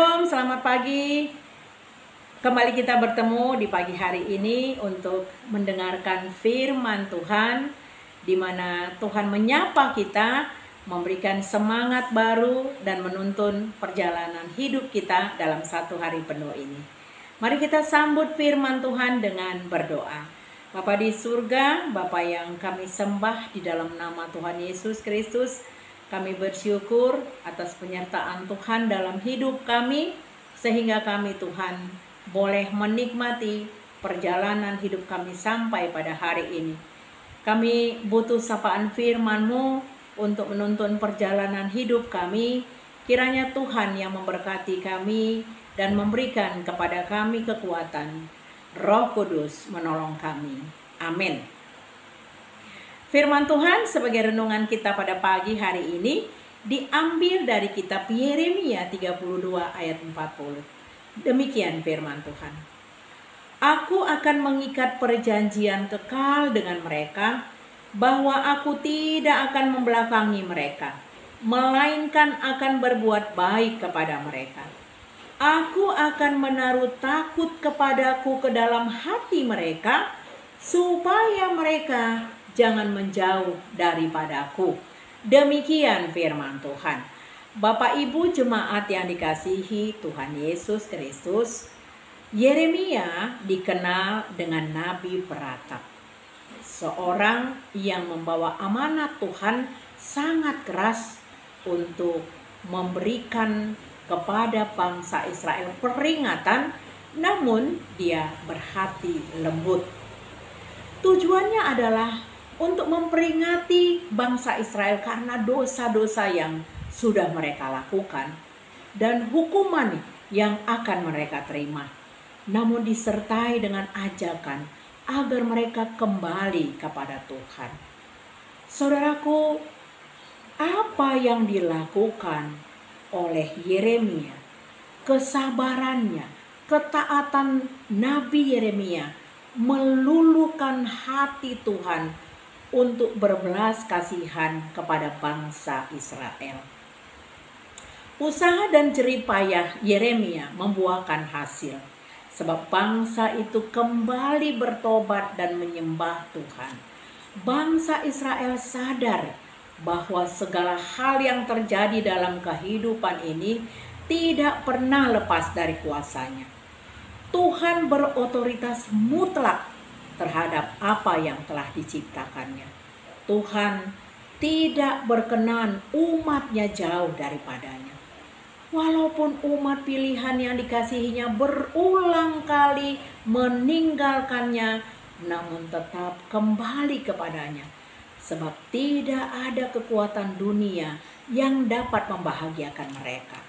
Shalom, selamat pagi. Kembali kita bertemu di pagi hari ini untuk mendengarkan firman Tuhan, di mana Tuhan menyapa kita, memberikan semangat baru dan menuntun perjalanan hidup kita dalam satu hari penuh ini. Mari kita sambut firman Tuhan dengan berdoa. Bapa di surga, Bapa yang kami sembah di dalam nama Tuhan Yesus Kristus, kami bersyukur atas penyertaan Tuhan dalam hidup kami, sehingga kami Tuhan boleh menikmati perjalanan hidup kami sampai pada hari ini. Kami butuh sapaan firman-Mu untuk menuntun perjalanan hidup kami. Kiranya Tuhan yang memberkati kami dan memberikan kepada kami kekuatan. Roh Kudus menolong kami. Amin. Firman Tuhan sebagai renungan kita pada pagi hari ini diambil dari kitab Yeremia 32 ayat 40. Demikian firman Tuhan. Aku akan mengikat perjanjian kekal dengan mereka, bahwa aku tidak akan membelakangi mereka, melainkan akan berbuat baik kepada mereka. Aku akan menaruh takut kepadaku ke dalam hati mereka, supaya mereka jangan menjauh daripadaku. Demikian firman Tuhan. Bapak Ibu jemaat yang dikasihi Tuhan Yesus Kristus, Yeremia dikenal dengan Nabi Peratap. Seorang yang membawa amanat Tuhan sangat keras untuk memberikan kepada bangsa Israel peringatan, namun dia berhati lembut. Tujuannya adalah untuk memperingati bangsa Israel karena dosa-dosa yang sudah mereka lakukan dan hukuman yang akan mereka terima, namun disertai dengan ajakan agar mereka kembali kepada Tuhan. Saudaraku, apa yang dilakukan oleh Yeremia, kesabarannya, ketaatan Nabi Yeremia meluluhkan hati Tuhan untuk berbelas kasihan kepada bangsa Israel. Usaha dan jerih payah Yeremia membuahkan hasil, sebab bangsa itu kembali bertobat dan menyembah Tuhan. Bangsa Israel sadar bahwa segala hal yang terjadi dalam kehidupan ini tidak pernah lepas dari kuasanya. Tuhan berotoritas mutlak terhadap apa yang telah diciptakannya. Tuhan tidak berkenan umatnya jauh daripadanya. Walaupun umat pilihan yang dikasihinya berulang kali meninggalkannya, namun tetap kembali kepadanya. Sebab tidak ada kekuatan dunia yang dapat membahagiakan mereka.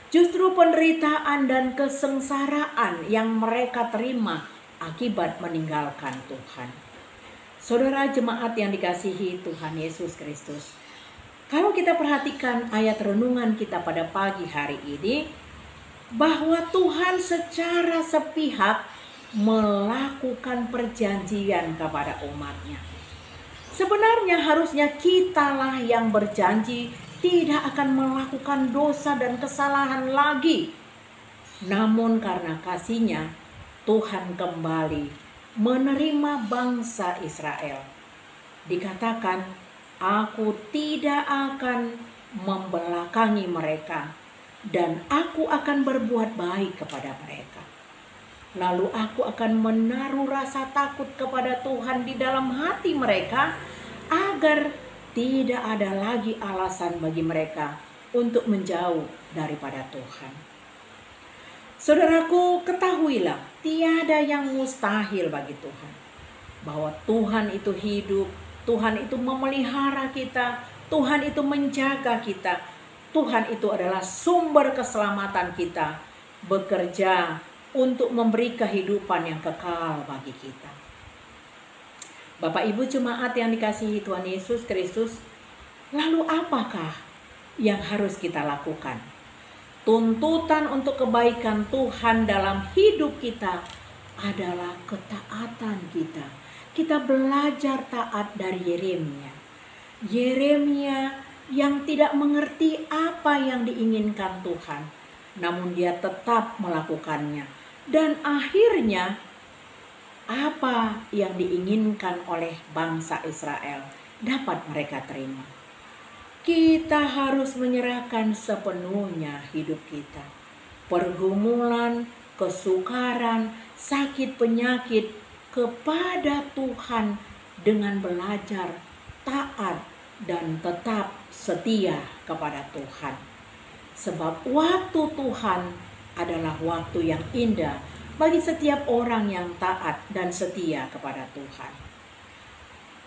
Justru penderitaan dan kesengsaraan yang mereka terima akibat meninggalkan Tuhan. Saudara jemaat yang dikasihi Tuhan Yesus Kristus, kalau kita perhatikan ayat renungan kita pada pagi hari ini, bahwa Tuhan secara sepihak melakukan perjanjian kepada umatnya. Sebenarnya harusnya kitalah yang berjanji tidak akan melakukan dosa dan kesalahan lagi. Namun karena kasih-Nya, Tuhan kembali menerima bangsa Israel. Dikatakan, aku tidak akan membelakangi mereka, dan aku akan berbuat baik kepada mereka. Lalu aku akan menaruh rasa takut kepada Tuhan di dalam hati mereka, agar tidak ada lagi alasan bagi mereka untuk menjauh daripada Tuhan. Saudaraku, ketahuilah, tiada yang mustahil bagi Tuhan. Bahwa Tuhan itu hidup, Tuhan itu memelihara kita, Tuhan itu menjaga kita, Tuhan itu adalah sumber keselamatan kita, bekerja untuk memberi kehidupan yang kekal bagi kita. Bapak Ibu jemaat yang dikasihi Tuhan Yesus Kristus, lalu apakah yang harus kita lakukan? Tuntutan untuk kebaikan Tuhan dalam hidup kita adalah ketaatan kita. Kita belajar taat dari Yeremia. Yeremia yang tidak mengerti apa yang diinginkan Tuhan. namun dia tetap melakukannya. Dan akhirnya apa yang diinginkan oleh bangsa Israel dapat mereka terima. Kita harus menyerahkan sepenuhnya hidup kita. Pergumulan, kesukaran, sakit, penyakit kepada Tuhan dengan belajar taat dan tetap setia kepada Tuhan. Sebab waktu Tuhan adalah waktu yang indah bagi setiap orang yang taat dan setia kepada Tuhan.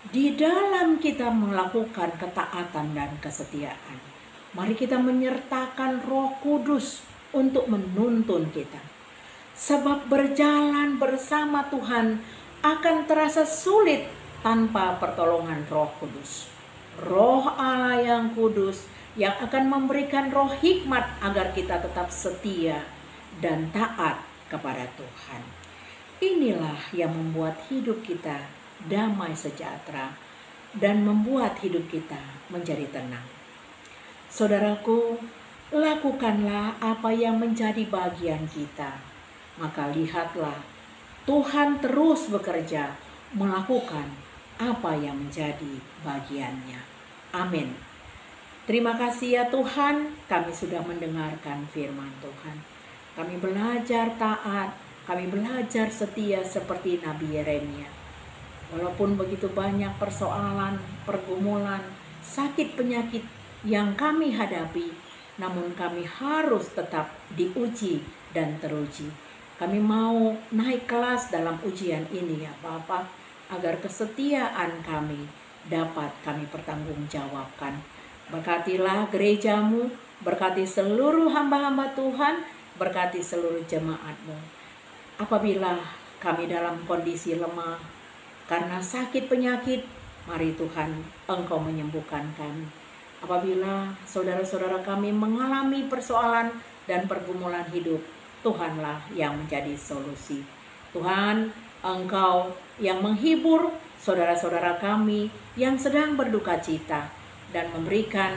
Di dalam kita melakukan ketaatan dan kesetiaan, mari kita menyertakan Roh Kudus untuk menuntun kita. Sebab berjalan bersama Tuhan akan terasa sulit tanpa pertolongan Roh Kudus. Roh Allah yang kudus yang akan memberikan roh hikmat agar kita tetap setia dan taat kepada Tuhan. Inilah yang membuat hidup kita damai sejahtera dan membuat hidup kita menjadi tenang. Saudaraku, lakukanlah apa yang menjadi bagian kita. Maka lihatlah, Tuhan terus bekerja melakukan apa yang menjadi bagiannya. Amin. Terima kasih ya Tuhan, kami sudah mendengarkan firman Tuhan. Kami belajar taat, kami belajar setia seperti Nabi Yeremia. Walaupun begitu banyak persoalan, pergumulan, sakit penyakit yang kami hadapi, namun kami harus tetap diuji dan teruji. Kami mau naik kelas dalam ujian ini ya Bapak, agar kesetiaan kami dapat kami pertanggungjawabkan. Berkatilah gerejamu, berkati seluruh hamba-hamba Tuhan, berkati seluruh jemaat-mu. Apabila kami dalam kondisi lemah karena sakit penyakit, mari Tuhan Engkau menyembuhkan kami. Apabila saudara-saudara kami mengalami persoalan dan pergumulan hidup, Tuhanlah yang menjadi solusi. Tuhan, Engkau yang menghibur saudara-saudara kami yang sedang berduka cita dan memberikan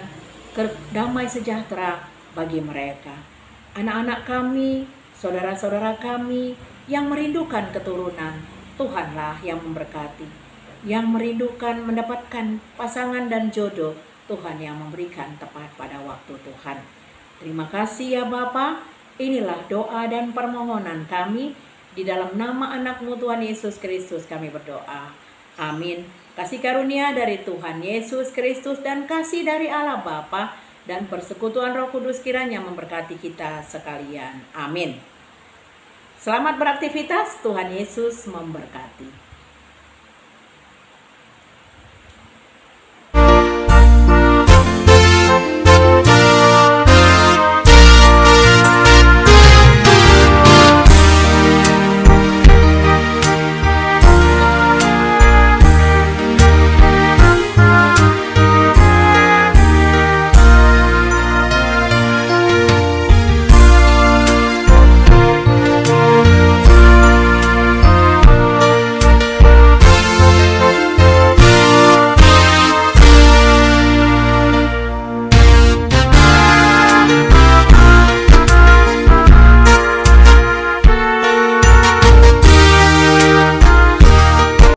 damai sejahtera bagi mereka. Anak-anak kami, saudara-saudara kami yang merindukan keturunan, Tuhanlah yang memberkati. Yang merindukan mendapatkan pasangan dan jodoh, Tuhan yang memberikan tepat pada waktu Tuhan. Terima kasih ya Bapa. Inilah doa dan permohonan kami. Di dalam nama anak-Mu Tuhan Yesus Kristus kami berdoa. Amin. Kasih karunia dari Tuhan Yesus Kristus dan kasih dari Allah Bapa dan persekutuan Roh Kudus kiranya memberkati kita sekalian. Amin. Selamat beraktivitas, Tuhan Yesus memberkati.